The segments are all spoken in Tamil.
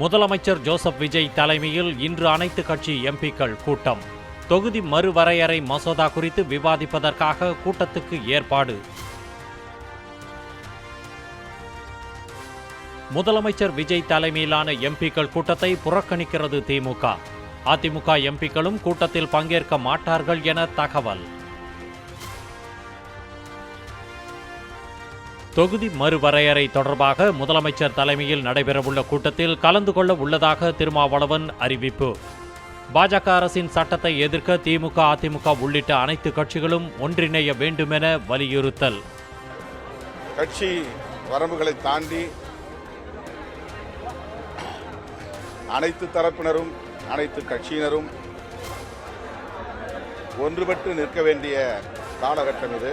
முதலமைச்சர் ஜோசப் விஜய் தலைமையில் இன்று அனைத்து கட்சி எம்பிக்கள் கூட்டம். தொகுதி மறுவரையறை மசோதா குறித்து விவாதிப்பதற்காக கூட்டத்துக்கு ஏற்பாடு. முதலமைச்சர் விஜய் தலைமையிலான எம்பிக்கள் கூட்டத்தை புறக்கணிக்கிறது திமுக. அதிமுக எம்பிக்களும் கூட்டத்தில் பங்கேற்க மாட்டார்கள் என தகவல். தொகுதி மறுவரையறை தொடர்பாக முதலமைச்சர் தலைமையில் நடைபெறவுள்ள கூட்டத்தில் கலந்து கொள்ள உள்ளதாக திருமாவளவன் அறிவிப்பு. பாஜக அரசின் சட்டத்தை எதிர்க்க திமுக, அதிமுக உள்ளிட்ட அனைத்து கட்சிகளும் ஒன்றிணைய வேண்டுமென வலியுறுத்தல். கட்சி வரம்புகளை தாண்டி அனைத்து தரப்பினரும் அனைத்து கட்சியினரும் ஒன்றுபட்டு நிற்க வேண்டிய காலகட்டம் இது.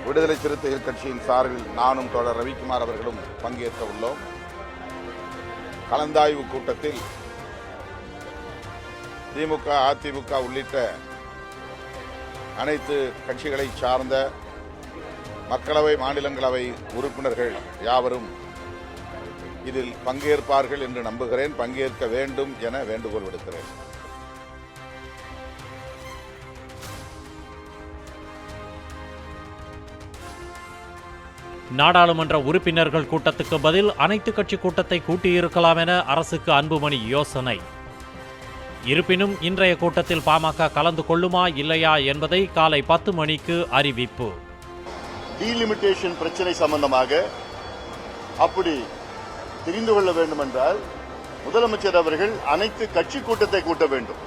விடுதலை சிறுத்தைகள் கட்சியின் சார்பில் நானும் தோழர் ரவிக்குமார் அவர்களும் பங்கேற்க உள்ளோம். கலந்தாய்வு கூட்டத்தில் திமுக, அதிமுக உள்ளிட்ட அனைத்து கட்சிகளை சார்ந்த மக்களவை, மாநிலங்களவை உறுப்பினர்கள் யாவரும் இதில் பங்கேற்பார்கள் என்று நம்புகிறேன். பங்கேற்க வேண்டும் என வேண்டுகோள் விடுக்கிறேன். நாடாளுமன்ற உறுப்பினர்கள் கூட்டத்துக்கு பதில் அனைத்து கட்சி கூட்டத்தை கூட்டியிருக்கலாம் என அரசுக்கு அன்புமணி யோசனை. இருப்பினும் இன்றைய கூட்டத்தில் பாமக கலந்து கொள்ளுமா இல்லையா என்பதை காலை 10 மணிக்கு அறிவிப்பு. டீலிமிட்டேஷன் பிரச்சனை சம்பந்தமாக அப்படி தெரிந்து கொள்ள வேண்டும் என்றால் முதலமைச்சர் அவர்கள் அனைத்து கட்சி கூட்டத்தை கூட்ட வேண்டும்.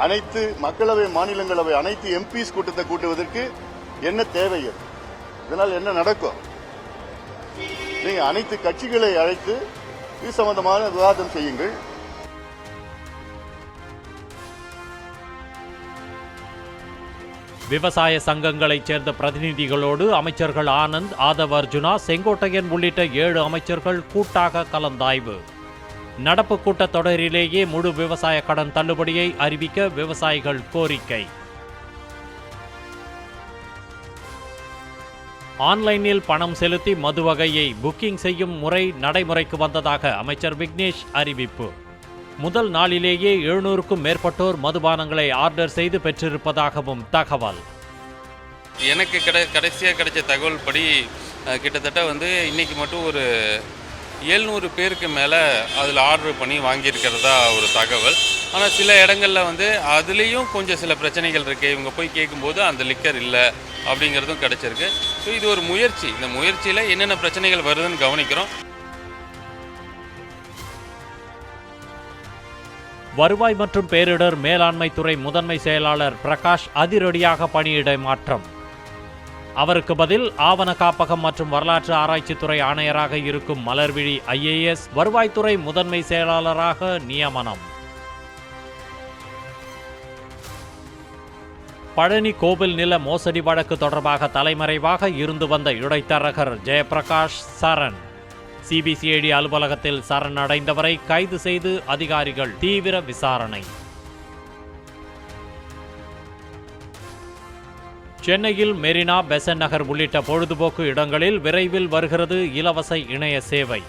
அனைத்து மக்களவை, மாநிலங்களவை அனைத்து எம்பிஸ் கூட்டத்தை கூட்டுவதற்கு என்ன தேவை? இதனால் என்ன நடக்கும்? நீங்க அனைத்து கட்சிகளை அழைத்து இது சம்பந்தமான விவாதம் செய்யுங்கள். விவசாய சங்கங்களைச் சேர்ந்த பிரதிநிதிகளோடு அமைச்சர்கள் ஆனந்த், ஆதவ் அர்ஜுனா, செங்கோட்டையன் உள்ளிட்ட 7 அமைச்சர்கள் கூட்டாக கலந்தாய்வு. நடப்பு கூட்டத்தொடரிலேயே முழு விவசாய கடன் தள்ளுபடியை அறிவிக்க விவசாயிகள் கோரிக்கை. ஆன்லைனில் பணம் செலுத்தி மது வகையை புக்கிங் செய்யும் முறை நடைமுறைக்கு வந்ததாக அமைச்சர் விக்னேஷ் அறிவிப்பு. முதல் நாளிலேயே 700க்கும் மேற்பட்டோர் மதுபானங்களை ஆர்டர் செய்து பெற்றிருப்பதாகவும் தகவல். எனக்கு கடைசியாக கிடைச்ச தகவல் படி கிட்டத்தட்ட இன்னைக்கு மட்டும் ஒரு 700 பேருக்கு மேலே அதில் ஆர்டர் பண்ணி வாங்கியிருக்கிறதா ஒரு தகவல். ஆனால் சில இடங்களில் அதுலேயும் கொஞ்சம் சில பிரச்சனைகள் இருக்குது. இவங்க போய் கேட்கும்போது அந்த லிக்கர் இல்லை அப்படிங்கிறதும் கிடச்சிருக்கு. ஸோ இது ஒரு முயற்சி. இந்த முயற்சியில் என்னென்ன பிரச்சனைகள் வருதுன்னு கவனிக்கிறோம். வருவாய் மற்றும் பேரிடர் மேலாண்மை துறை முதன்மை செயலாளர் பிரகாஷ் அதிரடியாக பணியிட மாற்றம். அவருக்கு பதில் ஆவண காப்பகம் மற்றும் வரலாற்று ஆராய்ச்சித்துறை ஆணையராக இருக்கும் மலர்விழி IAS வருவாய்த்துறை முதன்மை செயலாளராக நியமனம். பழனி கோவில் நில மோசடி வழக்கு தொடர்பாக தலைமறைவாக இருந்து வந்த இடைத்தரகர் ஜெயபிரகாஷ் சரண். CBCID அலுவலகத்தில் சரணடைந்தவரை கைது செய்து அதிகாரிகள் தீவிர விசாரணை. சென்னையில் மெரினா, பெசன்ட் நகர் உள்ளிட்ட பொழுதுபோக்கு இடங்களில் விரைவில் வருகிறது இலவச இணைய சேவை.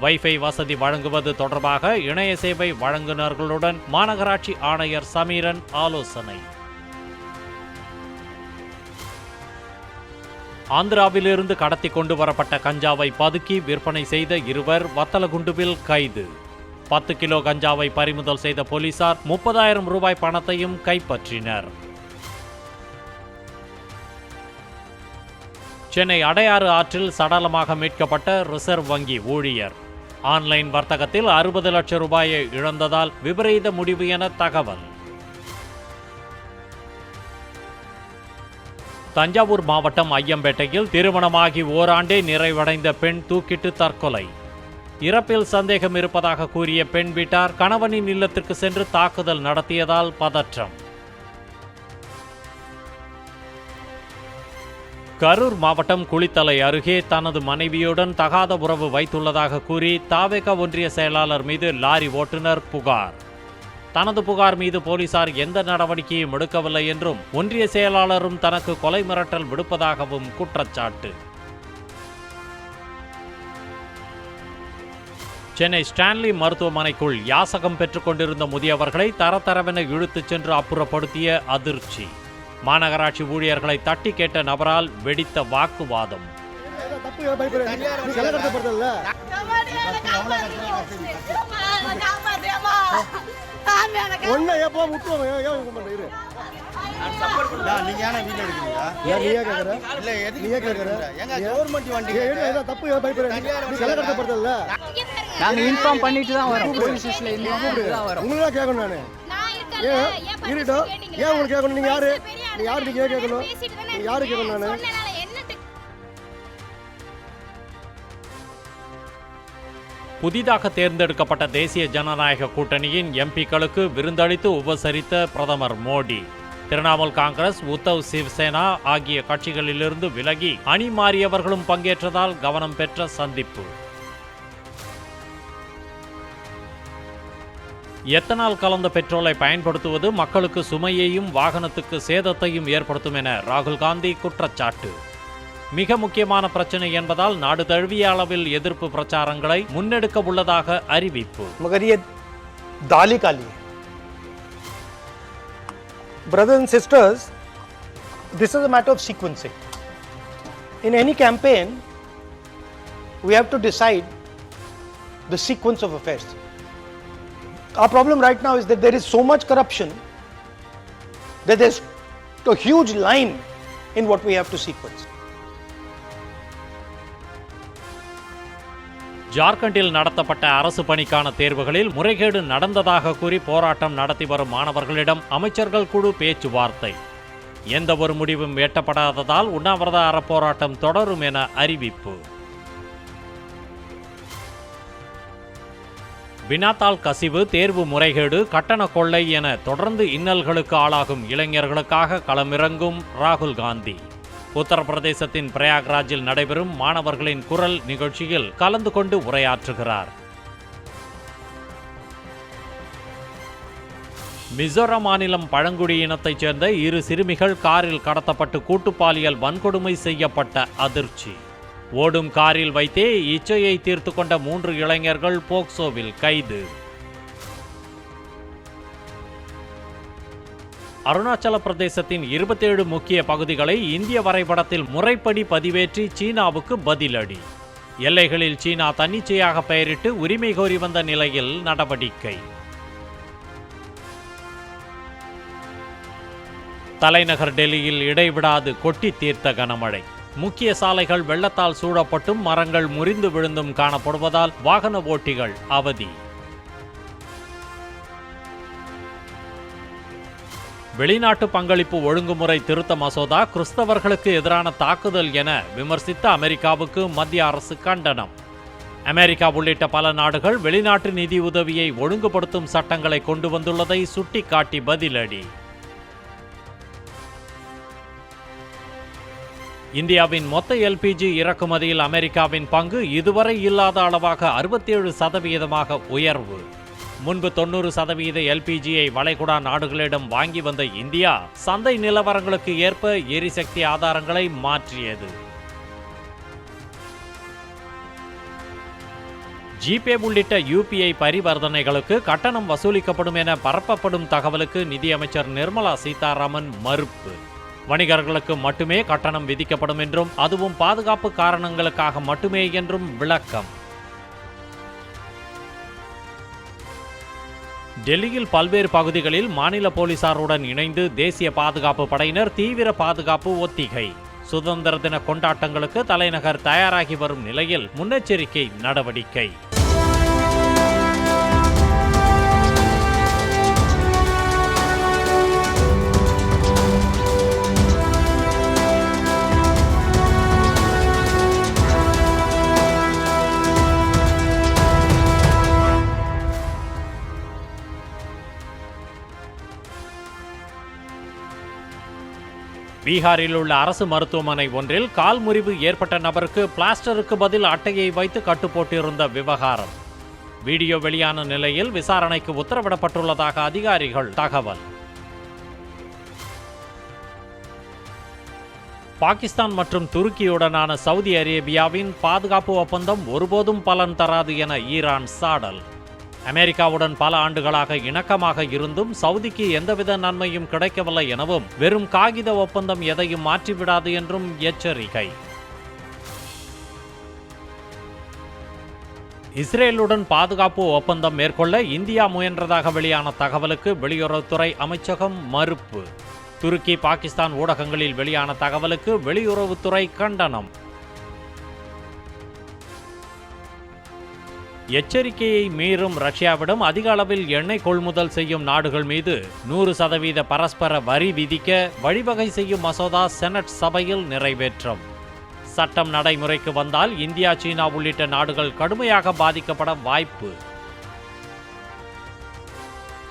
வைஃபை வசதி வழங்குவது தொடர்பாக இணைய சேவை வழங்குநர்களுடன் மாநகராட்சி ஆணையர் சமீரன் ஆலோசனை. ஆந்திராவிலிருந்து கடத்தி கொண்டு வரப்பட்ட கஞ்சாவை பதுக்கி விற்பனை செய்த 2 வத்தலகுண்டுவில் கைது. 10 கிலோ கஞ்சாவை பறிமுதல் செய்த போலீசார் 30,000 ரூபாய் பணத்தையும் கைப்பற்றினர். சென்னை அடையாறு ஆற்றில் சடலமாக மீட்கப்பட்ட ரிசர்வ் வங்கி ஊழியர். ஆன்லைன் வர்த்தகத்தில் 60 லட்சம் ரூபாயை இழந்ததால் விபரீத முடிவு என தகவல். தஞ்சாவூர் மாவட்டம் ஐயம்பேட்டையில் திருமணமாகி ஓராண்டே நிறைவடைந்த பெண் தூக்கிட்டு தற்கொலை. இறப்பில் சந்தேகம் இருப்பதாக கூறிய பெண் வீட்டார் கணவனின் இல்லத்திற்கு சென்று தாக்குதல் நடத்தியதால் பதற்றம். கரூர் மாவட்டம் குளித்தலை அருகே தனது மனைவியுடன் தகாத உறவு வைத்துள்ளதாக கூறி தாவேக ஒன்றிய செயலாளர் மீது லாரி ஓட்டுநர் புகார். தனது புகார் மீது போலீசார் எந்த நடவடிக்கையும் எடுக்கவில்லை என்றும் ஒன்றிய செயலாளரும் தனக்கு கொலை மிரட்டல் விடுப்பதாகவும் குற்றச்சாட்டு. சென்னை ஸ்டான்லி மருத்துவமனைக்குள் யாசகம் பெற்றுக் கொண்டிருந்த முதியவர்களை தரதரவென இழுத்துச் சென்று அப்புறப்படுத்திய அதிர்ச்சி. மாநகராட்சி ஊழியர்களை தட்டி கேட்ட நபரால் வெடித்த வாக்குவாதம். நாங்க இன்ஃபார்ம் பண்ணிட்டு தான் வரோம். போலீஸ் ஸ்டேஷன்ல இன்ஃபார்ம் வரோம். உங்களா கேட்கணும் நானு. இருக்கட்டும். ஏன் உங்களுக்கு கேட்கணும்? நீங்க யாரு? நீ யாரு நீங்க கேட்கணும்? நீ யாரு கேட்கணும் நானு? புதிதாக தேர்ந்தெடுக்கப்பட்ட தேசிய ஜனநாயக கூட்டணியின் எம்பிக்களுக்கு விருந்தளித்து உபசரித்த பிரதமர் மோடி. திரிணாமுல் காங்கிரஸ், உத்தவ் சிவசேனா ஆகிய கட்சிகளிலிருந்து விலகி அணி மாறியவர்களும் பங்கேற்றதால் கவனம் பெற்ற சந்திப்பு. எத்தனால் கலந்த பெட்ரோலை பயன்படுத்துவது மக்களுக்கு சுமையையும் வாகனத்துக்கு சேதத்தையும் ஏற்படுத்தும் என ராகுல் காந்தி குற்றச்சாட்டு. மிக முக்கியமான பிரச்சனை என்பதால் நாடு தழுவிய அளவில் எதிர்ப்பு பிரச்சாரங்களை முன்னெடுக்க உள்ளதாக அறிவிப்பு. मगर ये दाल ही काली है. Brothers and sisters, this is a matter of sequencing. In any campaign, we have to decide the sequence of affairs. Our problem right now is that there is so much corruption that there's a huge line in what we have to sequence. ஜார்க்கண்டில் நடத்தப்பட்ட அரசு பணிக்கான தேர்வுகளில் முறைகேடு நடந்ததாக கூறி போராட்டம் நடத்தி வரும் மாணவர்களிடம் அமைச்சர்கள் குழு பேச்சுவார்த்தை. எந்த ஒரு முடிவும் எட்டப்படாததால் உண்ணாவிரத அறப்போராட்டம் தொடரும் என அறிவிப்பு. வினாத்தாள் கசிவு, தேர்வு முறைகேடு, கட்டண கொள்ளை என தொடர்ந்து இன்னல்களுக்கு ஆளாகும் இளைஞர்களுக்காக களமிறங்கும் ராகுல் காந்தி. உத்தரப்பிரதேசத்தின் பிரயாக்ராஜில் நடைபெறும் மாணவர்களின் குரல் நிகழ்ச்சியில் கலந்து கொண்டு உரையாற்றுகிறார். மிசோரம் மாநிலம் பழங்குடியினத்தைச் சேர்ந்த 2 சிறுமிகள் காரில் கடத்தப்பட்டு கூட்டுப்பாலியல் வன்கொடுமை செய்யப்பட்ட அதிர்ச்சி. ஓடும் காரில் வைத்தே இச்சையை தீர்த்து கொண்ட 3 இளைஞர்கள் போக்சோவில் கைது. அருணாச்சல பிரதேசத்தின் 27 முக்கிய பகுதிகளை இந்திய வரைபடத்தில் முறைப்படி பதிவேற்றி சீனாவுக்கு பதிலடி. எல்லைகளில் சீனா தன்னிச்சையாக பெயரிட்டு உரிமை கோரி வந்த நிலையில் நடவடிக்கை. தலைநகர் டெல்லியில் இடைவிடாது கொட்டி தீர்த்த கனமழை. முக்கிய சாலைகள் வெள்ளத்தால் சூழப்பட்டும் மரங்கள் முறிந்து விழுந்தும் காணப்படுவதால் வாகன ஓட்டிகள் அவதி. வெளிநாட்டு பங்களிப்பு ஒழுங்குமுறை திருத்த மசோதா கிறிஸ்தவர்களுக்கு எதிரான தாக்குதல் என விமர்சித்த அமெரிக்காவுக்கு மத்திய அரசு கண்டனம். அமெரிக்கா உள்ளிட்ட பல நாடுகள் வெளிநாட்டு நிதி உதவியை ஒழுங்குபடுத்தும் சட்டங்களை கொண்டு வந்துள்ளதை சுட்டிக்காட்டி பதிலடி. இந்தியாவின் மொத்த எல்பிஜி இறக்குமதியில் அமெரிக்காவின் பங்கு இதுவரை இல்லாத அளவாக 67% உயர்வு. முன்பு 90% எல்பிஜியை வளைகுடா நாடுகளிடம் வாங்கி வந்த இந்தியா சந்தை நிலவரங்களுக்கு ஏற்ப எரிசக்தி ஆதாரங்களை மாற்றியது. ஜிபே உள்ளிட்ட யூபிஐ பரிவர்த்தனைகளுக்கு கட்டணம் வசூலிக்கப்படும் என பரப்பப்படும் தகவலுக்கு நிதியமைச்சர் நிர்மலா சீதாராமன் மறுப்பு. வணிகர்களுக்கு மட்டுமே கட்டணம் விதிக்கப்படும் என்றும் அதுவும் பாதுகாப்பு காரணங்களுக்காக மட்டுமே என்றும் விளக்கம். டெல்லியில் பல்வேறு பகுதிகளில் மாநில போலீசாருடன் இணைந்து தேசிய பாதுகாப்பு படையினர் தீவிர பாதுகாப்பு ஒத்திகை. சுதந்திர தின கொண்டாட்டங்களுக்கு தலைநகர் தயாராகி வரும் நிலையில் முன்னெச்சரிக்கை நடவடிக்கை. பீகாரில் உள்ள அரசு மருத்துவமனை ஒன்றில் கால் முறிவு ஏற்பட்ட நபருக்கு பிளாஸ்டருக்கு பதில் அட்டையை வைத்து கட்டுப்போட்டிருந்த விவகாரம். வீடியோ வெளியான நிலையில் விசாரணைக்கு உத்தரவிடப்பட்டுள்ளதாக அதிகாரிகள் தகவல். பாகிஸ்தான் மற்றும் துருக்கியுடனான சவுதி அரேபியாவின் பாதுகாப்பு ஒப்பந்தம் ஒருபோதும் பலன் தராது என ஈரான் சாடல். அமெரிக்காவுடன் பல ஆண்டுகளாக இணக்கமாக இருந்தும் சவுதிக்கு எந்தவித நன்மையும் கிடைக்கவில்லை எனவும் வெறும் காகித ஒப்பந்தம் எதையும் மாற்றிவிடாது என்றும் எச்சரிக்கை. இஸ்ரேலுடன் பாதுகாப்பு ஒப்பந்தம் மேற்கொள்ள இந்தியா முயன்றதாக வெளியான தகவலுக்கு வெளியுறவுத்துறை அமைச்சகம் மறுப்பு. துருக்கி பாகிஸ்தான் ஊடகங்களில் வெளியான தகவலுக்கு வெளியுறவுத்துறை கண்டனம். எச்சரிக்கையை மீறும் ரஷ்யாவிடம் அதிக அளவில் எண்ணெய் கொள்முதல் செய்யும் நாடுகள் மீது 100% பரஸ்பர வரி விதிக்க வழிவகை செய்யும் மசோதா செனட் சபையில் நிறைவேற்றம். சட்டம் நடைமுறைக்கு வந்தால் இந்தியா, சீனா உள்ளிட்ட நாடுகள் கடுமையாக பாதிக்கப்பட வாய்ப்பு.